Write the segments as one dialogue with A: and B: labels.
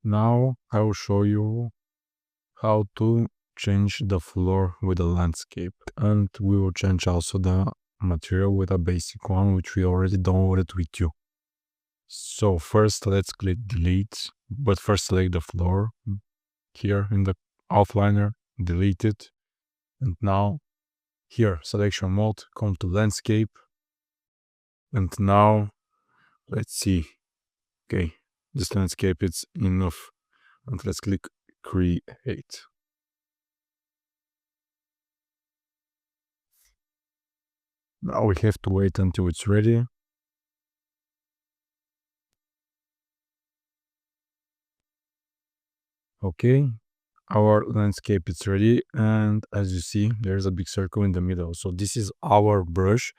A: Now I will show you how to change the floor with a landscape, and we will change also the material with a basic one which we already downloaded with you. So first let's click delete, but first select the floor here in the outliner, delete it, and now here selection mode, come to landscape, and now let's see. Okay, this landscape is enough, and let's click create. Now we have to wait until it's ready. Okay, our landscape is ready, and as you see, there's a big circle in the middle. So this is our brush,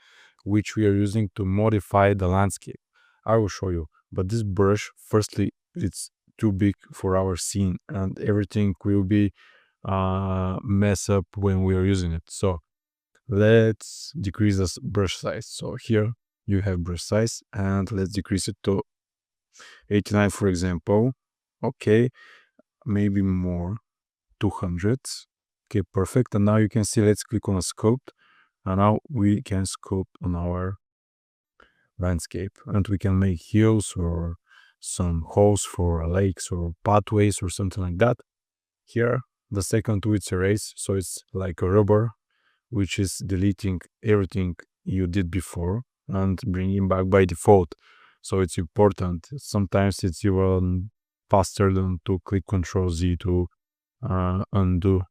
A: which we are using to modify the landscape. I will show you, but this brush, firstly, it's too big for our scene, and everything will be mess up when we are using it. So let's decrease this brush size. So here you have brush size, and let's decrease it to 89, for example. Okay, maybe more, 200. Okay, perfect. And now you can see, let's click on a sculpt, and now we can sculpt on our landscape, and we can make hills or some holes for lakes or pathways or something like that. Here the second tool is erase, so it's like a rubber which is deleting everything you did before and bringing back by default. So it's important. Sometimes it's even faster than to click Ctrl Z to undo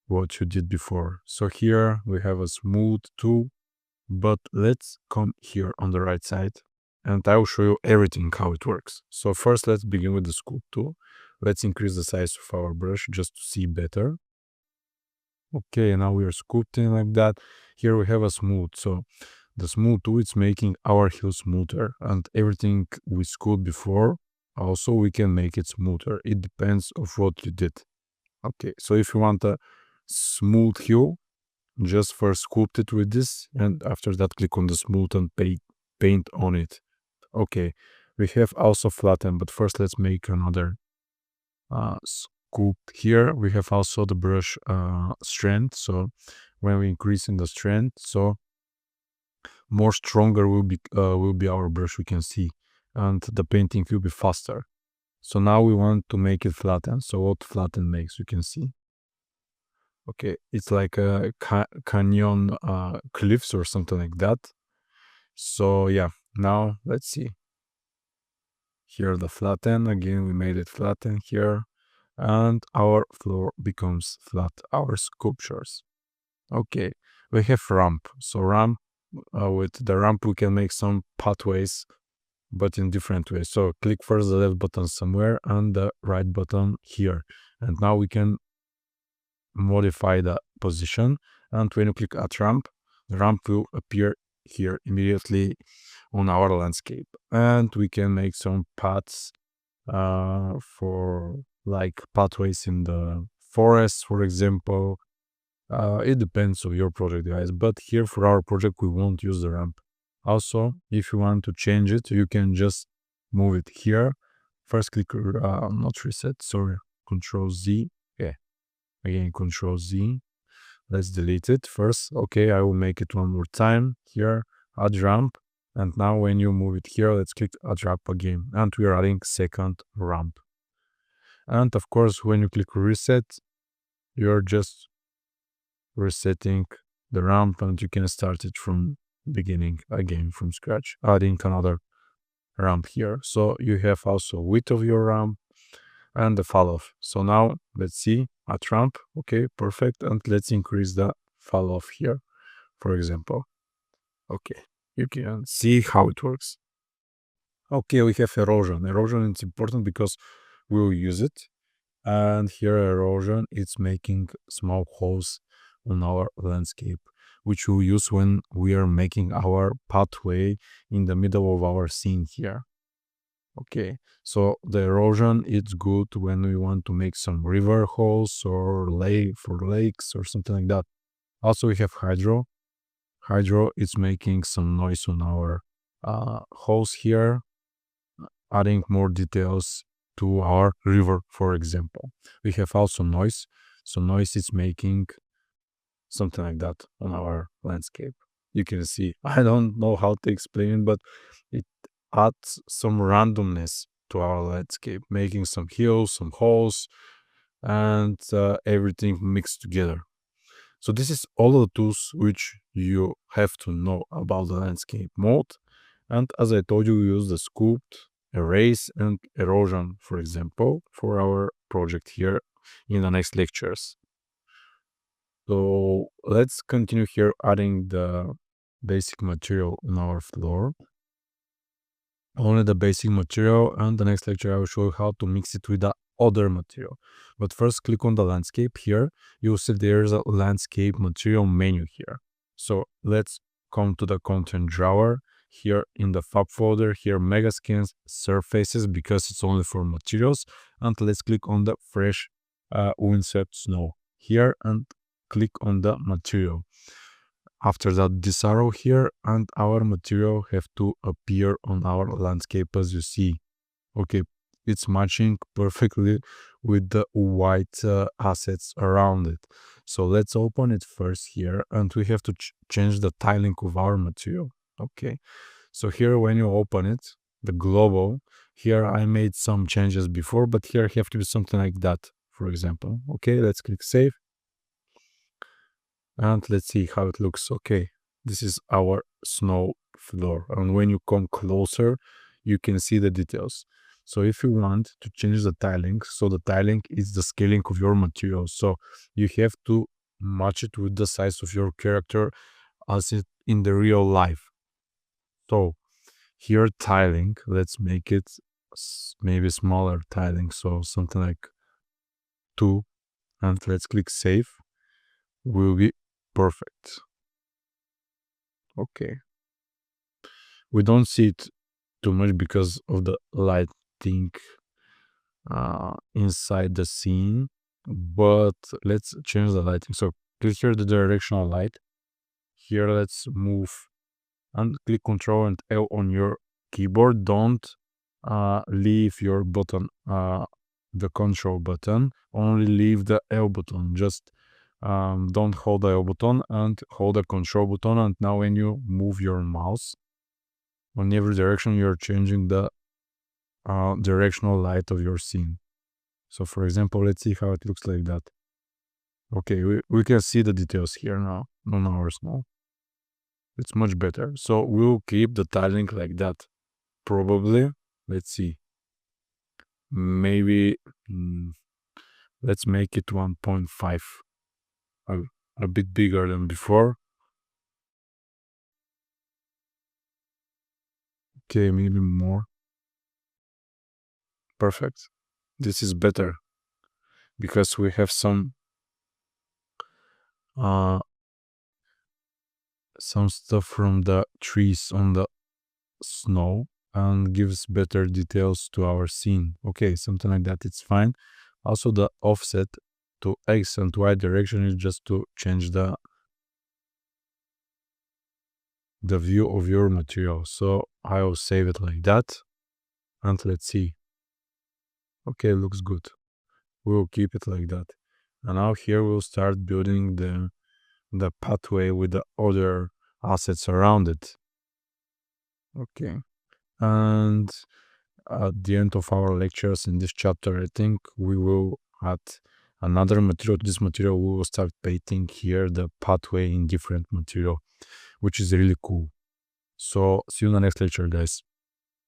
A: what you did before. So here we have a smooth tool, but let's come here on the right side and I will show you everything how it works. So first let's begin with the sculpt tool. Let's increase the size of our brush just to see better. Okay, now we are sculpting like that. Here we have a smooth. So the smooth tool is making our hill smoother, and everything we sculpt before also we can make it smoother. It depends of what you did. Okay, so if you want a smooth hill, just first sculpt it with this, and after that click on the smooth and paint on it. Okay, we have also flatten, but first let's make another sculpt. Here we have also the brush strength. So when we increase in the strength, so more stronger will be our brush, we can see, and the painting will be faster. So now we want to make it flatten. So what flatten makes, you can see. Okay, it's like a canyon cliffs or something like that. So yeah, now let's see. Here the flatten, again we made it flatten here, and our floor becomes flat, our sculptures. Okay, we have ramp. So ramp, with the ramp we can make some pathways, but in different ways. So click first the left button somewhere and the right button here, and now we can modify the position. And when you click at ramp, the ramp will appear here immediately on our landscape, and we can make some paths for like pathways in the forest, for example. It depends on your project, guys, but here for our project we won't use the ramp. Also, if you want to change it, you can just move it here. First click not reset, sorry, Control Z. Yeah, again Control Z. Let's delete it first. Okay, I will make it one more time here, add ramp. And now when you move it here, let's click add ramp again, and we are adding second ramp. And of course, when you click reset, you're just resetting the ramp, and you can start it from beginning again from scratch, adding another ramp here. So you have also width of your ramp and the fall off. So now let's see at ramp. Okay, perfect. And let's increase the fall off here, for example. Okay, you can see how it works. Okay, we have erosion. Erosion is important because we will use it. And here erosion, it's making small holes on our landscape, which we'll use when we are making our pathway in the middle of our scene here. Okay, so the erosion, it's good when we want to make some river holes or lake for lakes or something like that. Also, we have hydro. Hydro is making some noise on our holes here, adding more details to our river, for example. We have also noise. So noise is making something like that on our landscape. You can see, I don't know how to explain it, but it adds some randomness to our landscape, making some hills, some holes, and everything mixed together. So this is all the tools which you have to know about the landscape mode. And as I told you, we use the sculpt, erase, and erosion, for example, for our project here in the next lectures. So let's continue here adding the basic material on our floor. Only the basic material, and the next lecture I will show you how to mix it with the other material. But first click on the landscape here. You'll see there's a landscape material menu here. So let's come to the content drawer. Here in the fab folder, here mega scans surfaces because it's only for materials. And let's click on the fresh winswept snow here and click on the material. After that, this arrow here and our material have to appear on our landscape as you see. Okay, it's matching perfectly with the white assets around it. So let's open it first here and we have to change the tiling of our material. Okay, so here when you open it, the global, here I made some changes before, but here have to be something like that, for example. Okay, let's click save. And let's see how it looks. Okay, this is our snow floor. And when you come closer, you can see the details. So if you want to change the tiling, so the tiling is the scaling of your material. So you have to match it with the size of your character as it in the real life. So here tiling, let's make it maybe smaller tiling. So something like 2. And let's click save. Will be perfect. Okay. We don't see it too much because of the lighting inside the scene, but let's change the lighting. So click here the directional light. Here let's move and click Ctrl and L on your keyboard. Don't leave your button, the control button. Only leave the L button. Just don't hold the L button and hold the control button. And now when you move your mouse on every direction, you're changing the directional light of your scene. So for example, let's see how it looks like that. Okay, we can see the details here now on our snow. It's much better. So we'll keep the tiling like that. Probably. Let's see. Maybe let's make it 1.5. A bit bigger than before. Okay, maybe more. Perfect. This is better because we have some stuff from the trees on the snow and gives better details to our scene. Okay, something like that, it's fine. Also the offset to X and Y direction is just to change the view of your material. So I will save it like that and let's see. Okay, looks good. We'll keep it like that. And now here we'll start building the pathway with the other assets around it. Okay. And at the end of our lectures in this chapter, I think we will add another material. To this material, we will start painting here the pathway in different material, which is really cool. So see you in the next lecture, guys.